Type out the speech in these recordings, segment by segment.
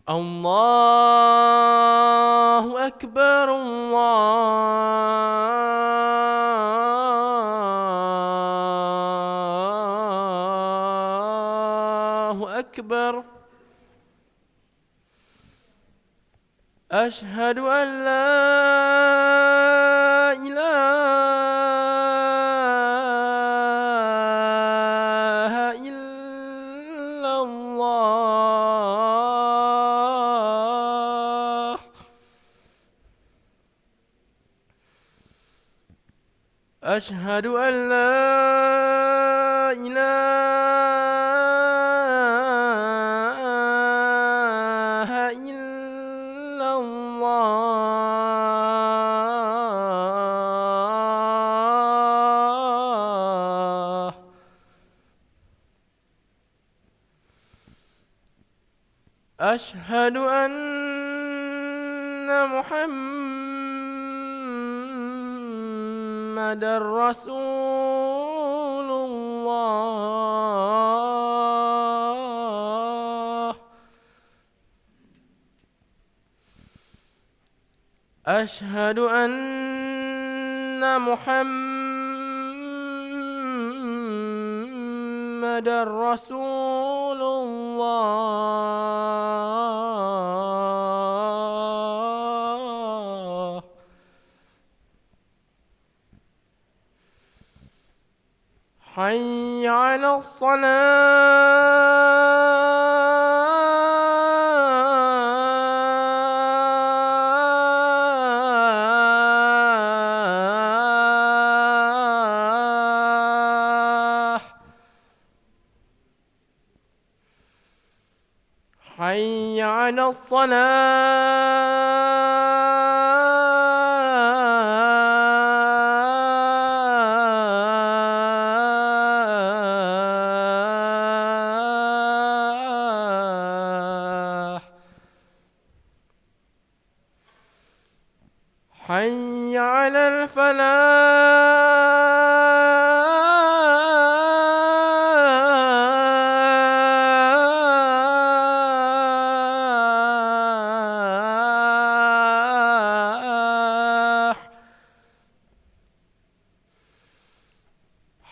الله أكبر الله أكبر. أشهد أن لا إله إلا الله. أشهد أن لا إله إلا الله. أشهد أن محمدًا رسول الله. أشهد أن محمدًا رسول الله. حي على الصلاة. حي على الصلاة. حي على الفلاح.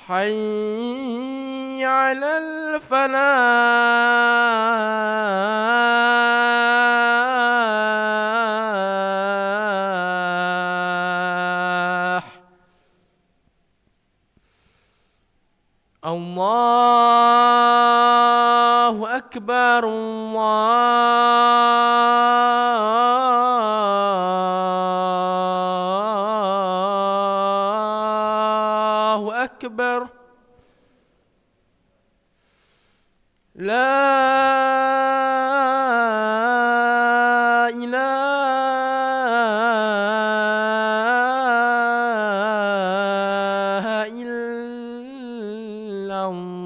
حي على الفلاح. الله أكبر الله أكبر. لا إله إلا الله.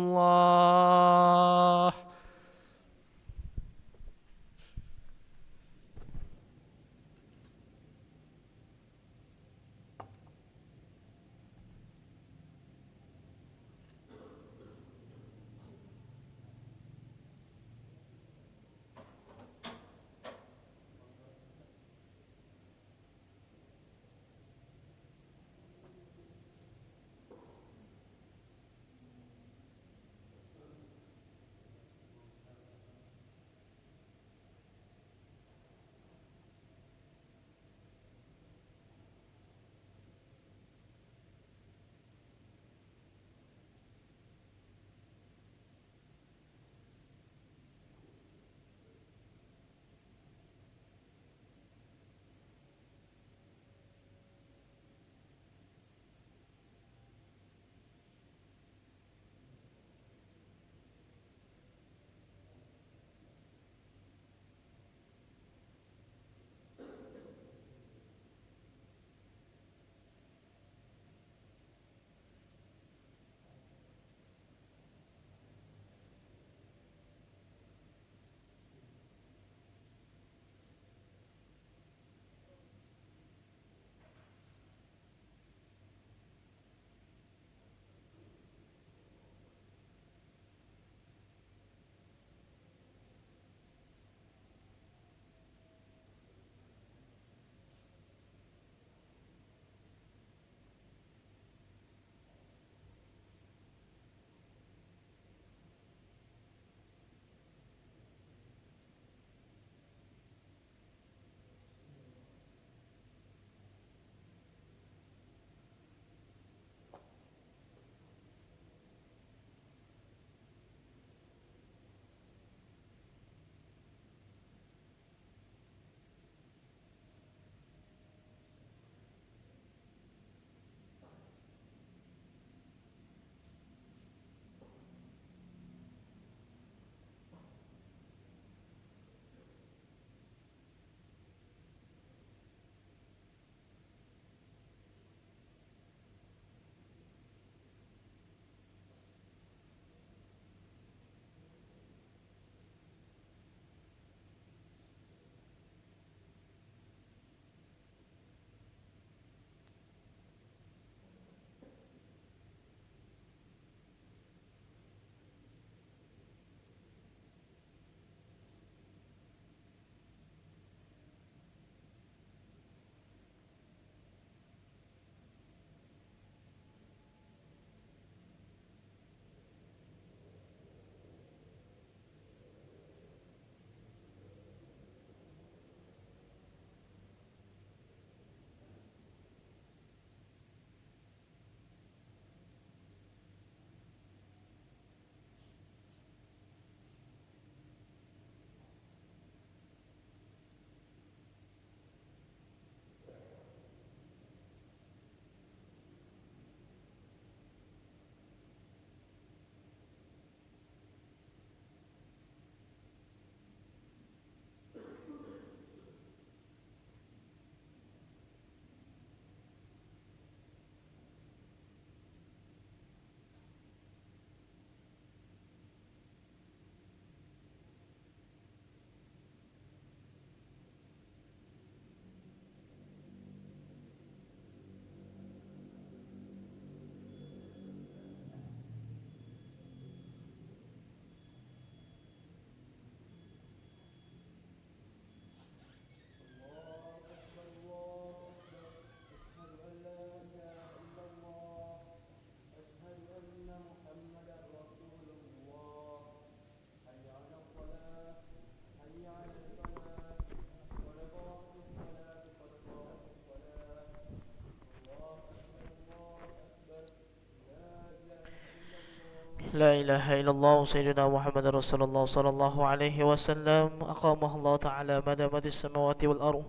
لا إله إلا الله سيدنا محمد رسول الله صلى الله عليه وسلم أقامه الله تعالى مدى السماوات والأرض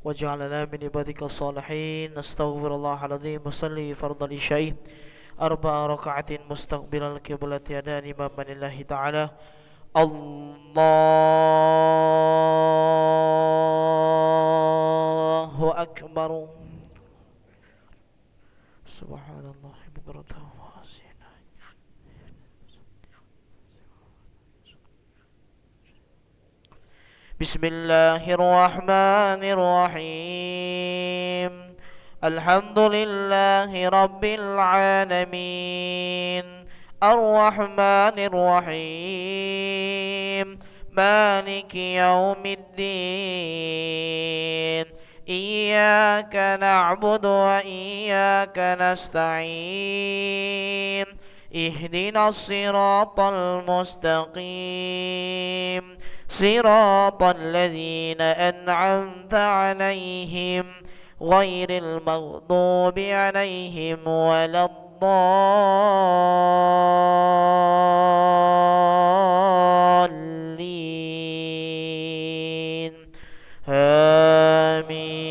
وجعلنا من عبادك الصالحين. نستغفر الله العظيم وصلي فرض العشاء 4 ركعات مستقبل القبلة أداء إماما لله تعالى. الله أكبر. سبحان الله بكرة وأصيلا. بسم الله الرحمن الرحيم. الحمد لله رب العالمين الرحمن الرحيم مالك يوم الدين إياك نعبد وإياك نستعين اهدنا الصراط المستقيم صراط الذين أنعمت عليهم غير المغضوب عليهم ولا الضالين آمين.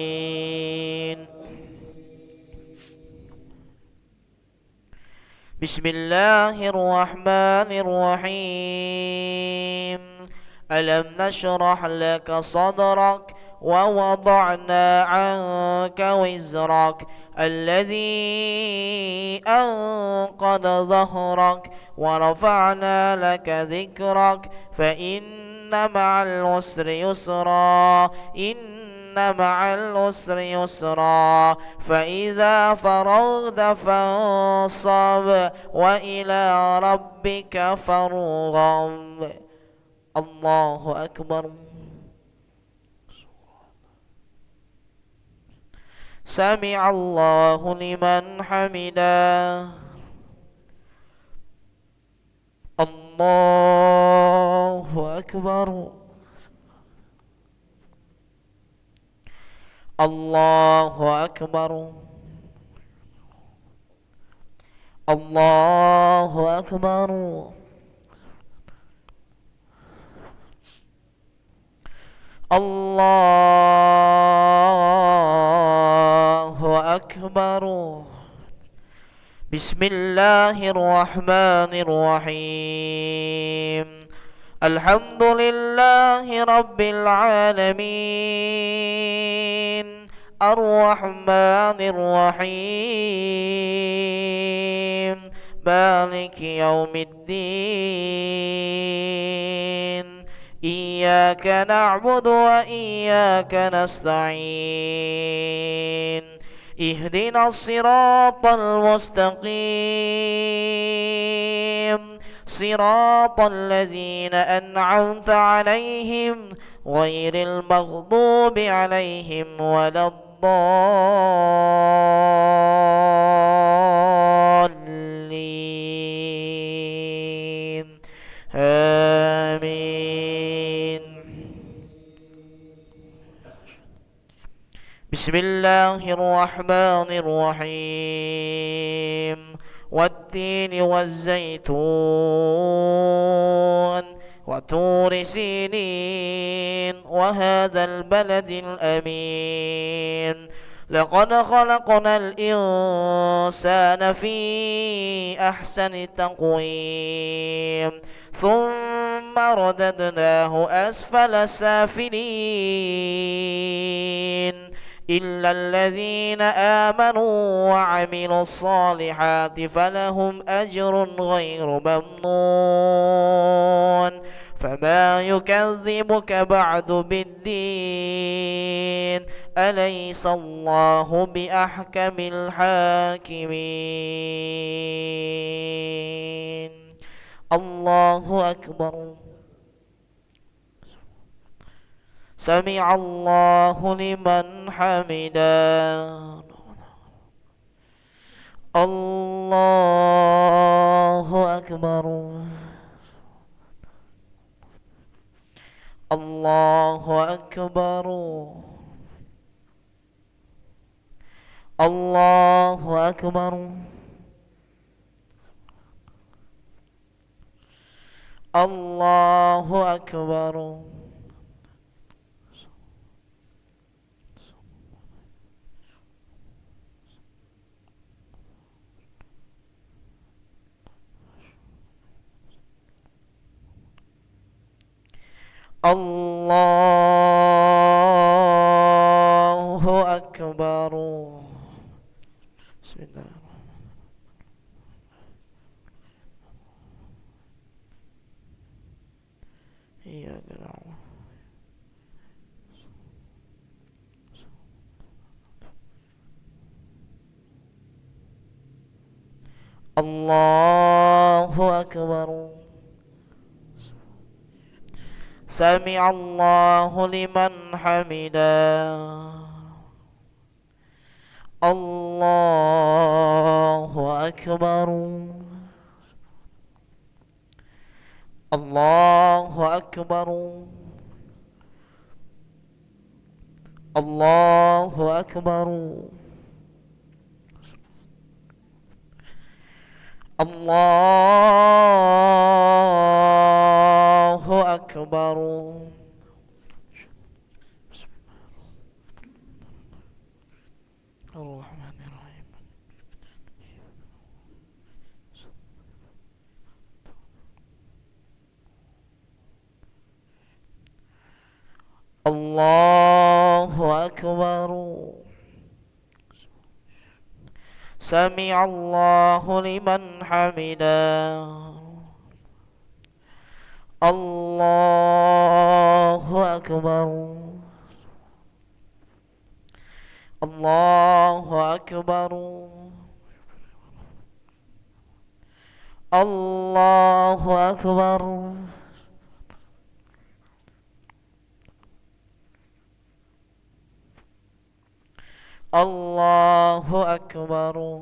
بسم الله الرحمن الرحيم. ألم نشرح لك صدرك ووضعنا عنك وزرك الذي أنقض ظهرك ورفعنا لك ذكرك فإن مع العسر يسرا إن مع العسر يسرا فإذا فرغت فانصب وإلى ربك فارغب. الله أكبر. سمع الله لمن حمده. الله أكبر. الله أكبر. الله أكبر. الله أكبر. بسم الله الرحمن الرحيم. الحمد لله رب العالمين الرحمن الرحيم مالك يوم الدين إياك نعبد وإياك نستعين اهدنا الصراط المستقيم صراط الذين أنعمت عليهم غير المغضوب عليهم ولا الضالين آمين. بسم الله الرحمن الرحيم. والتين والزيتون وطور سينين وهذا البلد الأمين لقد خلقنا الإنسان في أحسن تقويم ثم رددناه أسفل سافلين إلا الذين آمنوا وعملوا الصالحات فلهم أجر غير ممنون فما يكذبك بعد بالدين أليس الله بأحكم الحاكمين. الله أكبر. سمع الله لمن حمده. الله أكبر. الله أكبر. الله أكبر. الله أكبر. الله أكبر. بسم الله. إياك نعبد. الله أكبر. سمع الله لمن حمده. الله أكبر. الله أكبر. الله أكبر. الله أكبر. الرحمن الرحيم. الله أكبر. سمع الله لمن حمده. الله أكبر. الله أكبر. الله أكبر. الله أكبر.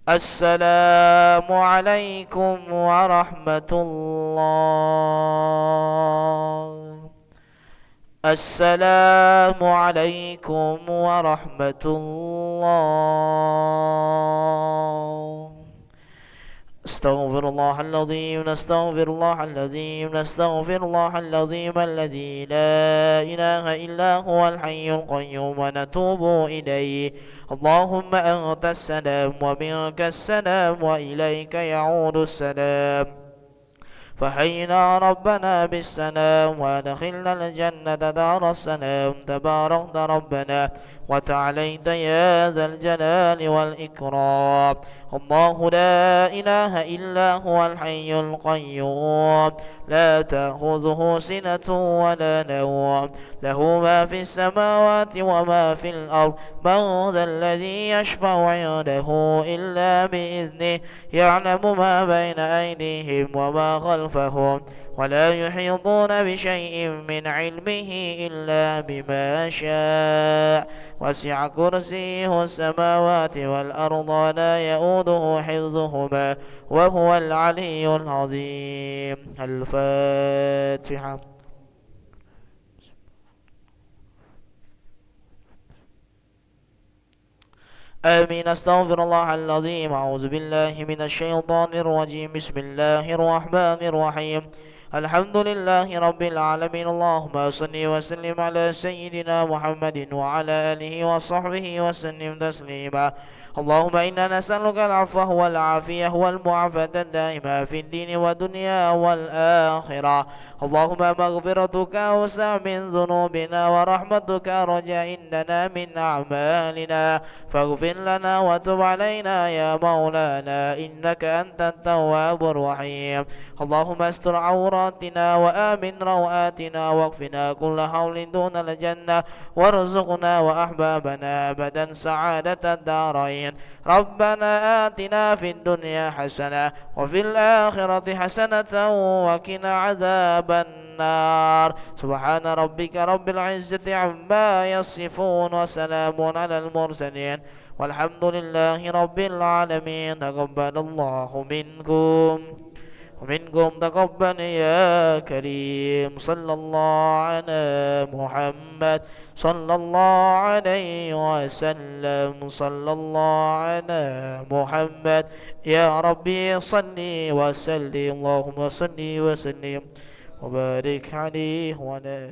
السلام عليكم ورحمة الله. السلام عليكم ورحمة الله. استغفر الله العظيم. نستغفر الله العظيم. نستغفر الله العظيم الذي لا إله إلا هو الحي القيوم ونتوب إليه. اللهم أنت السلام ومنك السلام وإليك يعود السلام. فحينا ربنا بالسلام وادخلنا الجنة دار السلام. تباركت ربنا وتعاليت يا ذا الجلال والإكرام. الله لا إله إلا هو الحي القيوم لا تأخذه سنة ولا نوم له ما في السماوات وما في الأرض. من ذا الذي يشفع عنده إلا بإذنه. يعلم ما بين أيديهم وما خلفهم ولا يحيطون بشيء من علمه إلا بما شاء. وسع كرسيه السماوات والأرض ولا يؤوده حفظهما وهو العلي العظيم. الفاتحة. آمين. أستغفر الله العظيم. أعوذ بالله من الشيطان الرجيم. بسم الله الرحمن الرحيم. الحمد لله رب العالمين. اللهم صل وسلم على سيدنا محمد وعلى آله وصحبه وسلم تسليما. اللهم إنا نسألك العفو والعافية والمعافاة الدائمة في الدين والدنيا والآخرة. اللهم مغفرتك أوسع من ذنوبنا ورحمتك أرجى عندنا من أعمالنا. فاغفر لنا وتب علينا يا مولانا إنك أنت التواب الرحيم. اللهم استر عوراتنا وآمن روآتنا واكفنا كل حول دون الجنة وارزقنا وأحبابنا أبدا سعادة الدارين. ربنا آتنا في الدنيا حسنة وفي الآخرة حسنة وقنا عذاب النار. سبحان ربك رب العزة عما يصفون وسلام على المرسلين والحمد لله رب العالمين. تقبل الله منكم ومنكم تقبل يا كريم. صلى الله على محمد صلى الله عليه وسلم. صلى الله على محمد يا ربي صل وسلم. اللهم صل وسلم وبارك عليه وعلى